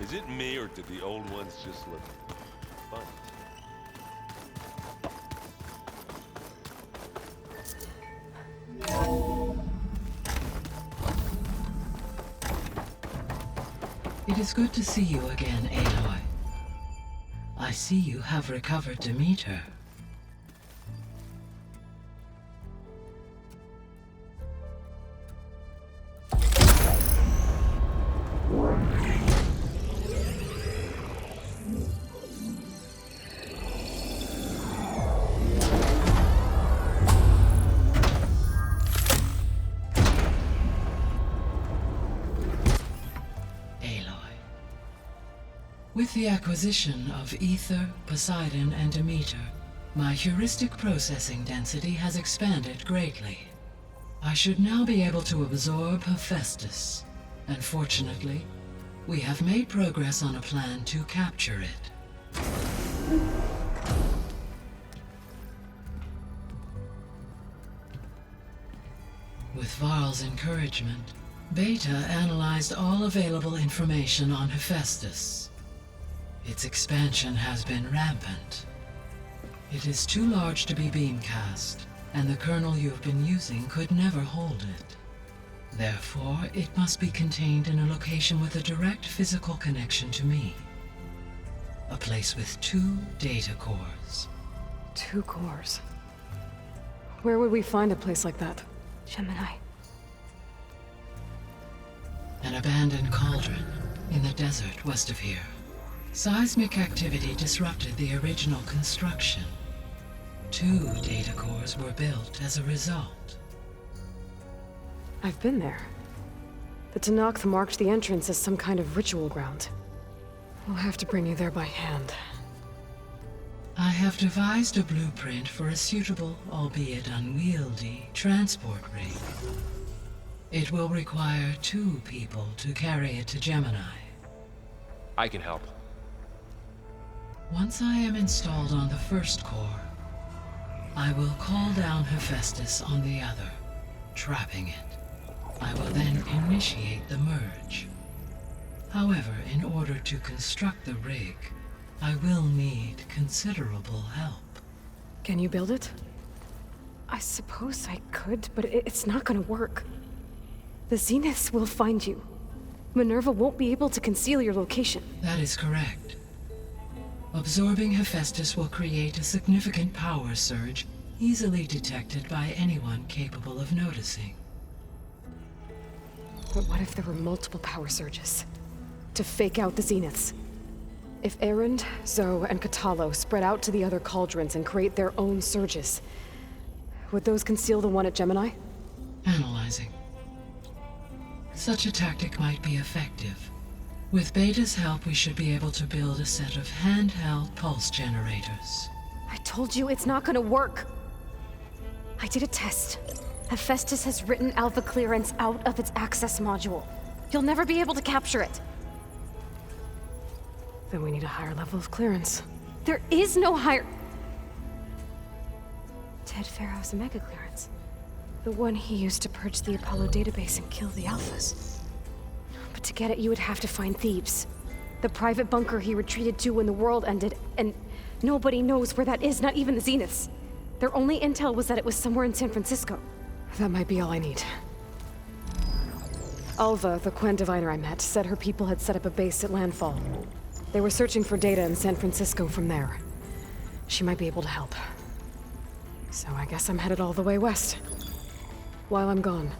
Is it me, or did the old ones just look fun? It is good to see you again, Aloy. I see you have recovered Demeter. With the acquisition of Ether, Poseidon, and Demeter, my heuristic processing density has expanded greatly. I should now be able to absorb Hephaestus, and fortunately, we have made progress on a plan to capture it. With Varl's encouragement, Beta analyzed all available information on Hephaestus. Its expansion has been rampant. It is too large to be beamcast, and the kernel you have been using could never hold it. Therefore, it must be contained in a location with a direct physical connection to me. A place with 2 data cores. 2 cores? Where would we find a place like that? Gemini. An abandoned cauldron in the desert west of here. Seismic activity disrupted the original construction. 2 data cores were built as a result. I've been there. The Tenakth marked the entrance as some kind of ritual ground. We'll have to bring you there by hand. I have devised a blueprint for a suitable, albeit unwieldy, transport rig. It will require 2 people to carry it to Gemini. I can help. Once I am installed on the first core, I will call down Hephaestus on the other, trapping it. I will then initiate the merge. However, in order to construct the rig, I will need considerable help. Can you build it? I suppose I could, but it's not gonna work. The Zeniths will find you. Minerva won't be able to conceal your location. That is correct. Absorbing Hephaestus will create a significant power surge, easily detected by anyone capable of noticing. But what if there were multiple power surges? To fake out the Zeniths? If Erend, Zoe, and Katalo spread out to the other cauldrons and create their own surges, would those conceal the one at Gemini? Analyzing. Such a tactic might be effective. With Beta's help, we should be able to build a set of handheld pulse generators. I told you it's not gonna work! I did a test. Hephaestus has written Alpha clearance out of its access module. You'll never be able to capture it. Then we need a higher level of clearance. There is no higher... Ted Pharaoh's Omega clearance. The one he used to purge the Apollo database and kill the Alphas. But to get it, you would have to find Thebes. The private bunker he retreated to when the world ended, and nobody knows where that is, not even the Zeniths. Their only intel was that it was somewhere in San Francisco. That might be all I need. Alva, the Quen diviner I met, said her people had set up a base at landfall. They were searching for data in San Francisco from there. She might be able to help. So I guess I'm headed all the way west. While I'm gone,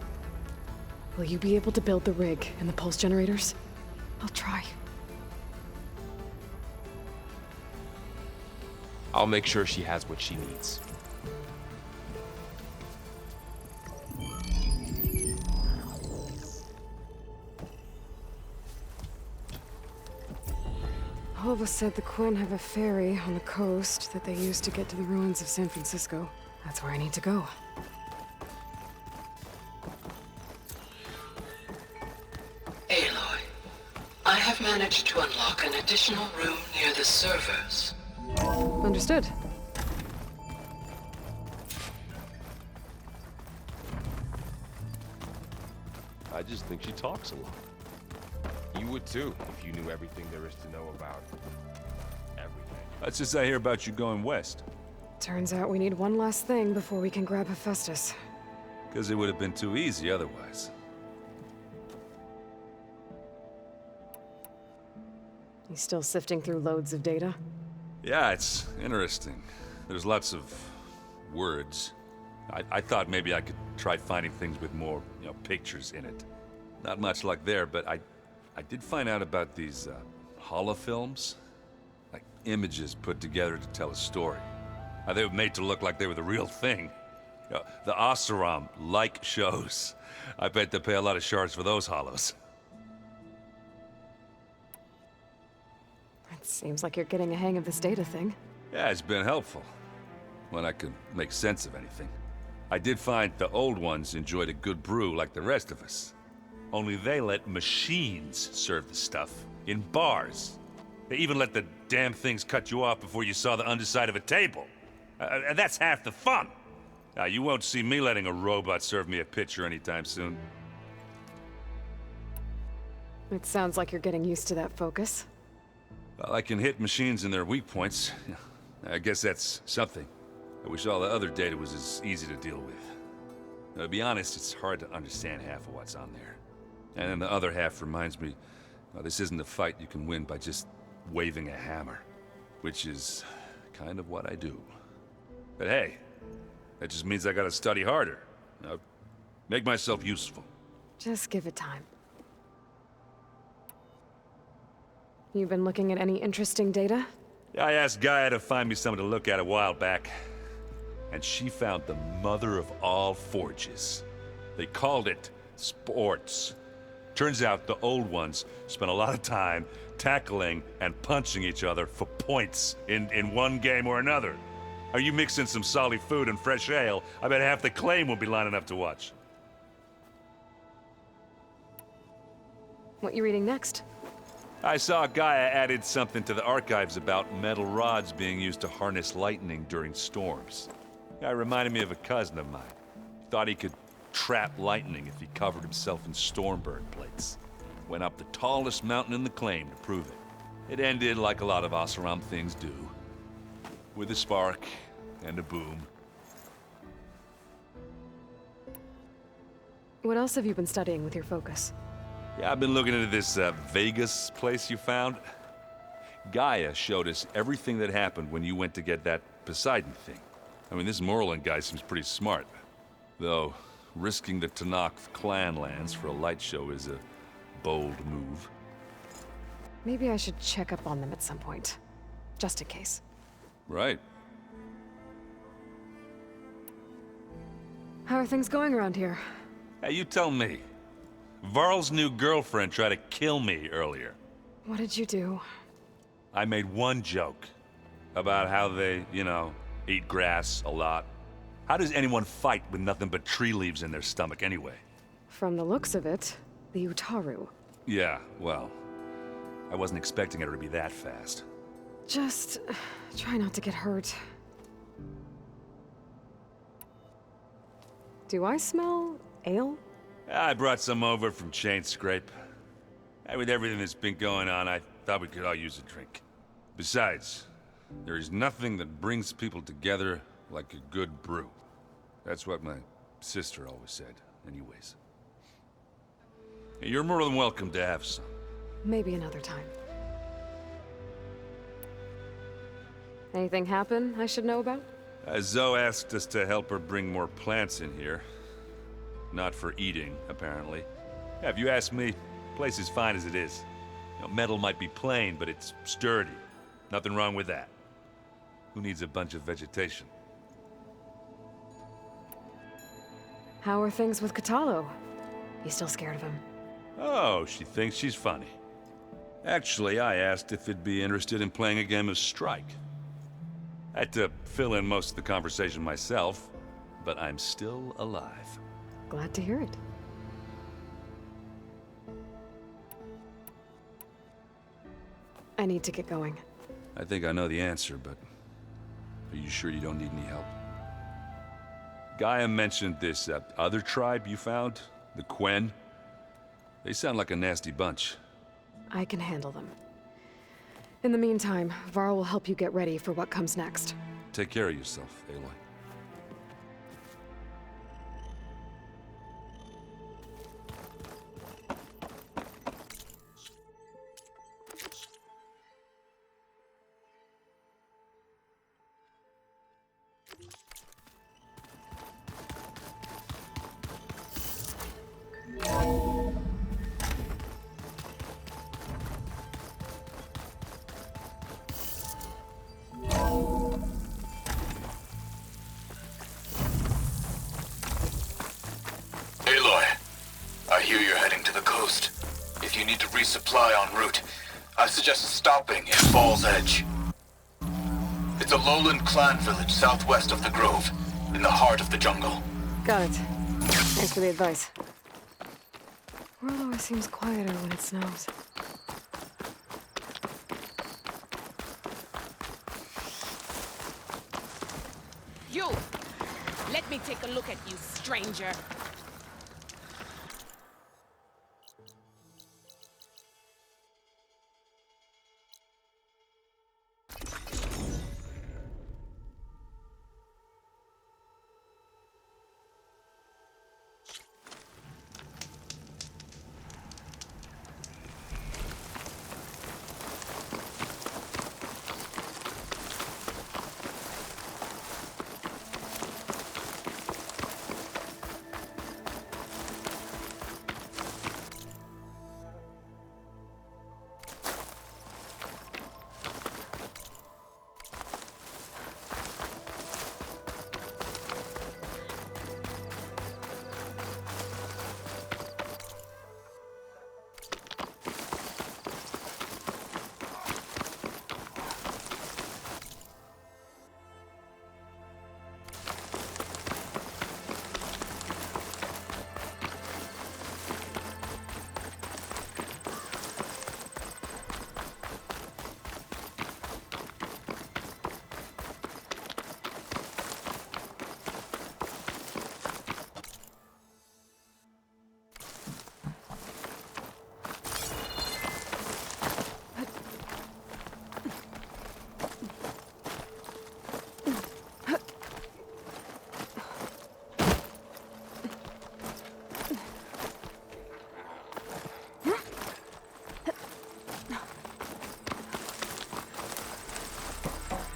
will you be able to build the rig and the pulse generators? I'll try. I'll make sure she has what she needs. Alva said the Quen have a ferry on the coast that they use to get to the ruins of San Francisco. That's where I need to go. Aloy, I have managed to unlock an additional room near the servers. Understood. I just think she talks a lot. You would too, if you knew everything there is to know about everything. That's just I hear about you going west. Turns out we need one last thing before we can grab Hephaestus. Because it would have been too easy otherwise. You still sifting through loads of data? Yeah, it's interesting. There's lots of words. I thought maybe I could try finding things with more, pictures in it. Not much luck there, but I did find out about these holofilms. Like images put together to tell a story. They were made to look like they were the real thing. The Oseram-like shows. I bet they pay a lot of shards for those hollows. It seems like you're getting a hang of this data thing. Yeah, it's been helpful. When I could make sense of anything. I did find the old ones enjoyed a good brew like the rest of us. Only they let machines serve the stuff in bars. They even let the damn things cut you off before you saw the underside of a table. And that's half the fun. Now, you won't see me letting a robot serve me a pitcher anytime soon. It sounds like you're getting used to that focus. Well, I can hit machines in their weak points. I guess that's something. I wish all the other data was as easy to deal with. Now, to be honest, it's hard to understand half of what's on there. And then the other half reminds me, well, this isn't a fight you can win by just waving a hammer. Which is kind of what I do. But hey, that just means I gotta study harder. Make myself useful. Just give it time. You've been looking at any interesting data? I asked Gaia to find me something to look at a while back. And she found the mother of all forges. They called it sports. Turns out the old ones spent a lot of time tackling and punching each other for points in one game or another. Are you mixing some solid food and fresh ale? I bet half the claim will be lining up to watch. What you reading next? I saw Gaia added something to the archives about metal rods being used to harness lightning during storms. Guy reminded me of a cousin of mine. Thought he could trap lightning if he covered himself in Stormbird plates. Went up the tallest mountain in the claim to prove it. It ended like a lot of Oseram things do. With a spark and a boom. What else have you been studying with your focus? Yeah, I've been looking into this Vegas place you found. Gaia showed us everything that happened when you went to get that Poseidon thing. I mean, this Morlun guy seems pretty smart. Though, risking the Tanakh clan lands for a light show is a bold move. Maybe I should check up on them at some point. Just in case. Right. How are things going around here? Hey, you tell me. Varl's new girlfriend tried to kill me earlier. What did you do? I made one joke about how they, eat grass a lot. How does anyone fight with nothing but tree leaves in their stomach anyway? From the looks of it, the Utaru. Yeah, well, I wasn't expecting her to be that fast. Just try not to get hurt. Do I smell ale? I brought some over from Chain Scrape. With everything that's been going on, I thought we could all use a drink. Besides, there is nothing that brings people together like a good brew. That's what my sister always said, anyways. You're more than welcome to have some. Maybe another time. Anything happen I should know about? Zoe asked us to help her bring more plants in here. Not for eating, apparently. Yeah, if you ask me, the place is fine as it is. Metal might be plain, but it's sturdy. Nothing wrong with that. Who needs a bunch of vegetation? How are things with Katalo? You still scared of him? Oh, she thinks she's funny. Actually, I asked if he'd be interested in playing a game of Strike. I had to fill in most of the conversation myself, but I'm still alive. Glad to hear it. I need to get going. I think I know the answer, but are you sure you don't need any help? Gaia mentioned this other tribe you found, the Quen. They sound like a nasty bunch. I can handle them. In the meantime, Varl will help you get ready for what comes next. Take care of yourself, Aloy. Aloy, I hear you're heading to the coast. If you need to resupply en route, I suggest stopping at Fall's Edge. It's a lowland clan village southwest of the Grove, in the heart of the jungle. Got it. Thanks for the advice. World always seems quieter when it snows. You! Let me take a look at you, stranger.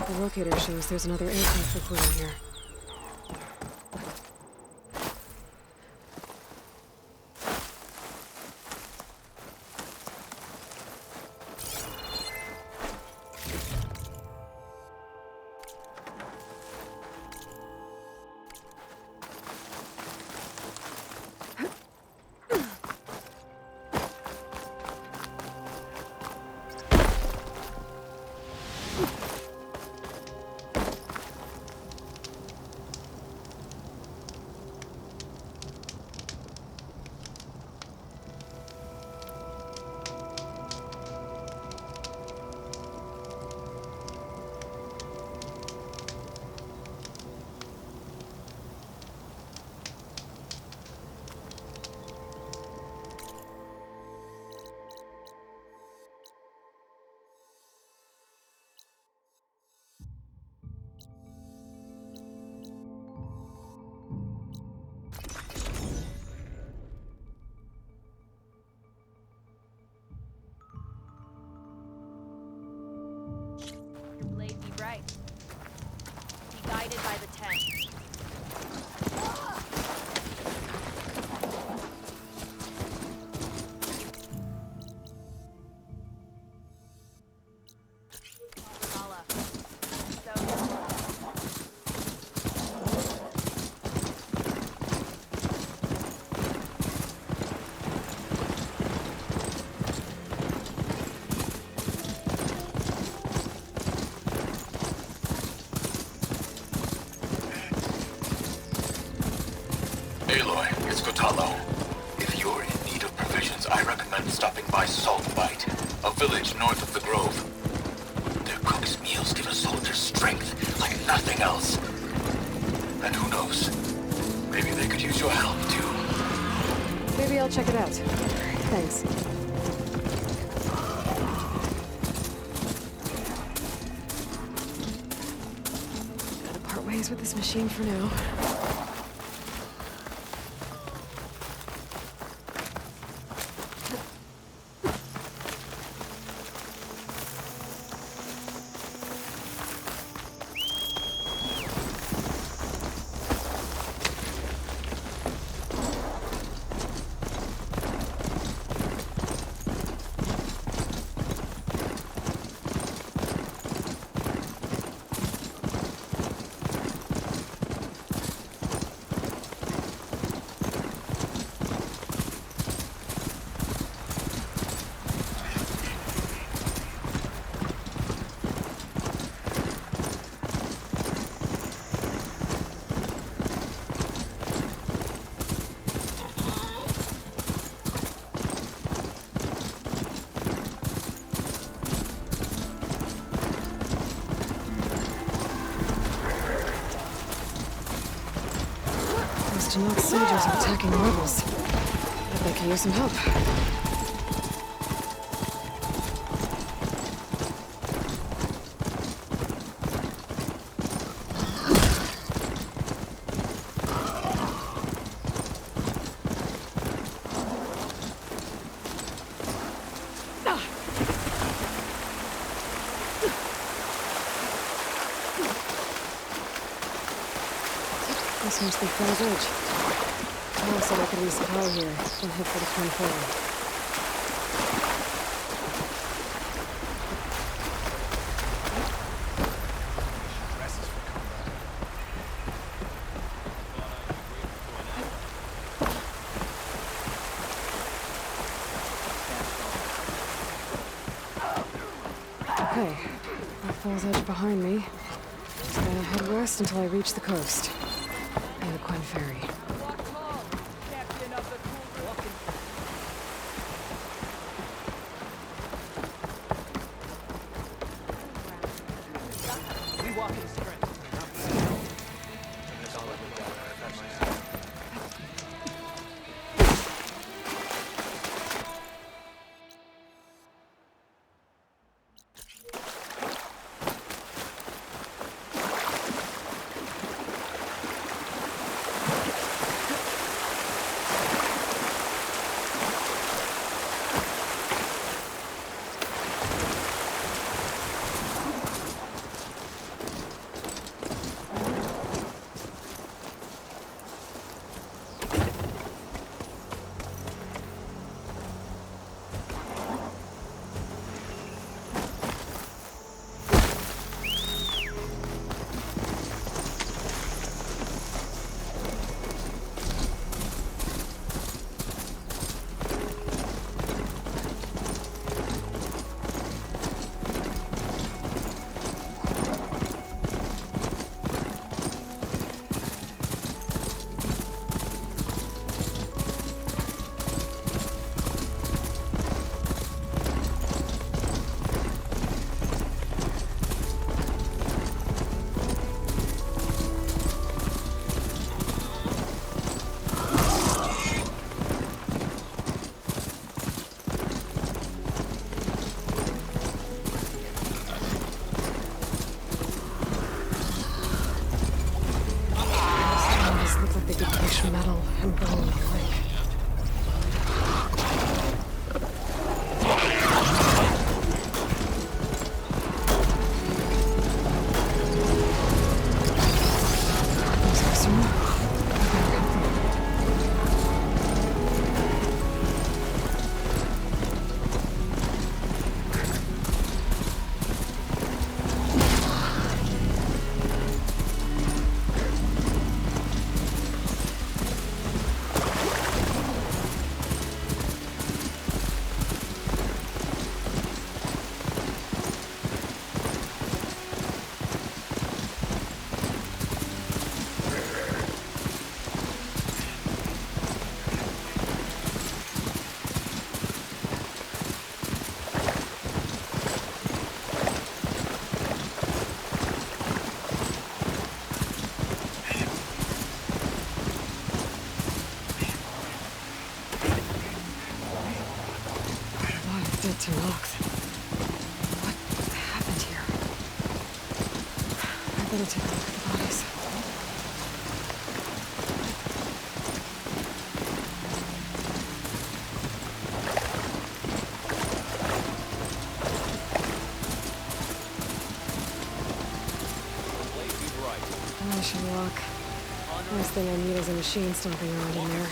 The locator shows there's another aircraft recording here. Blade be right. Be guided by the tent. Aloy, it's Kotalo. If you're in need of provisions, I recommend stopping by Saltbite, a village north of the Grove. Their cook's meals give a soldier strength like nothing else. And who knows? Maybe they could use your help, too. Maybe I'll check it out. Thanks. guess with this machine for now. Not soldiers are attacking the rebels. Bet they could use some help. This must be Fell's Ridge. Paul said I could resupply here, then head for the Twin Ferry. Okay, that Fell's Edge behind me. Just gonna head west until I reach the coast. And the Quinn Ferry. Metal and bone alike. To lock. What happened here? I better take a look at the bodies. Wish you luck. Last thing I need is a machine stomping around in there.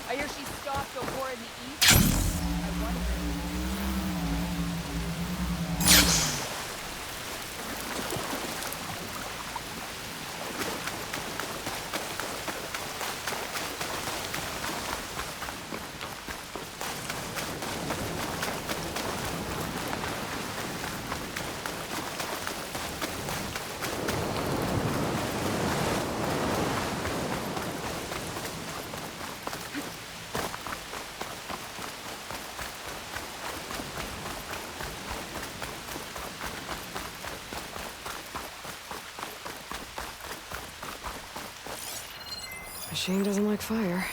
I hear she stopped a war in the east. I wonder. Machine doesn't like fire.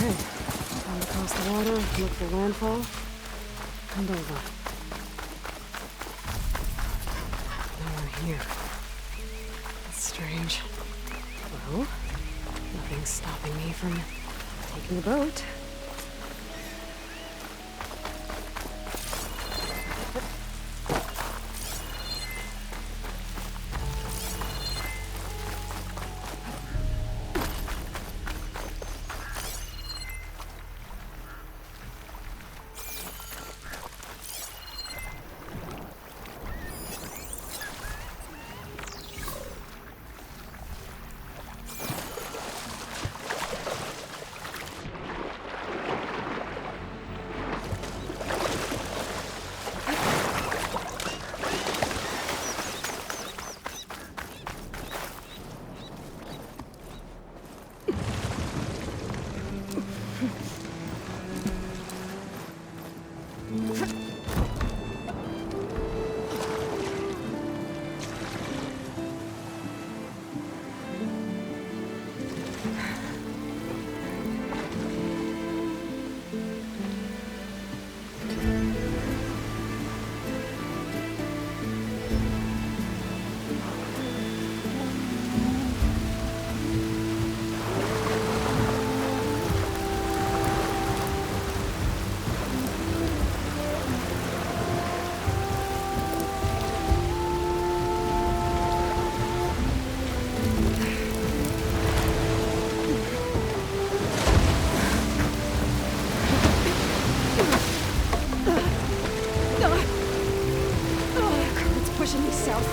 Okay, time to cross the water, look for landfall, and over. No one here. That's strange. Well, nothing's stopping me from taking the boat. Pushing me south.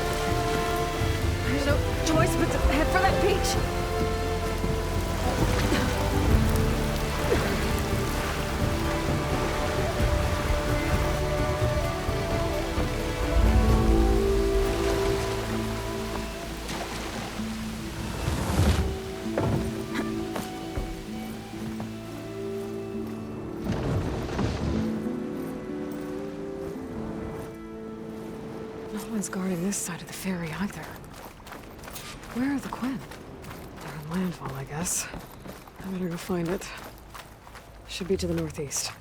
There's no choice but to head for that beach. No one's guarding this side of the ferry either. Where are the Quinn? They're on landfall, I guess. I better go find it. Should be to the northeast.